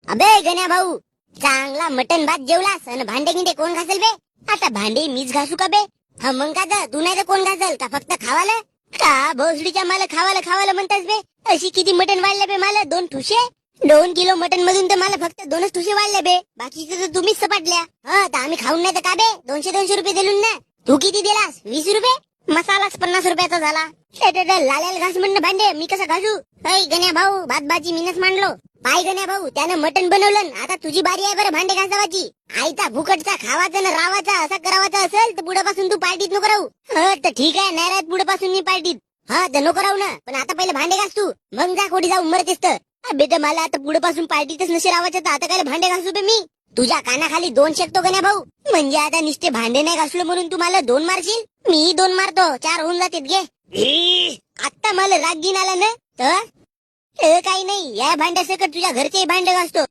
अबे गण्या भाऊ, चांगला मटन भात जेवलास आणि भांडे गिंडे कोण घासेल बे? आता भांडे मीच घासू का बे? हा मग का तू नाही तर कोण घासल का फक्त खावाला? का भोसडीच्या मला खावाला खावाला म्हणतास बे? अशी किती मटन वाढले बे मला? 2 ठुशे? 2 किलो मटन मधून तर मला फक्त 2च ठुशे वाढले बे. बाकीचे तर तुम्हीच सपाटल्या. हा तर आम्ही खाऊन नाही तर का बे? 200 रुपये दिलून ना. तू किती दिलास? 20 रुपये? मसालाच 50 रुपयाचा झाला. लाल्याला घास म्हणणं भांडे मी कसं घासू? ऐ गण्या भाऊ, भात भाजी मीनच मांडलो. पाय गण्या भाऊ, त्यानं मटण बनवलं. आता तुझी बारी आहे बरं भांडे घासावाची. आईचा भुकटचा खावाचा ना रावाचा असा करावाचा असेल तर पुढेपासून तू पार्टीत नको राहू. तर ठीक आहे, नाही राहत पुढेपासून मी पार्टीत. हा तर नको राहू ना, पण आता पहिले भांडे घास तू, मग जा खोडी जाऊ मरतेस तर. अबे तर मला आता पुढेपासून पार्टीतच नसे रावायचं तर आता काय भांडे घासू बे मी? तुझ्या कानाखाली 2 शकतो गण्या भाऊ. म्हणजे आता नुसते भांडे नाही घासलो म्हणून तू मला 2 मारशील? मी 2 मारतो, 4 होऊन जातात घे. आता मला राग घेऊन आला ना तर काही नाही, या भांड्यासकट तुझ्या घरचे भांडे घासतो.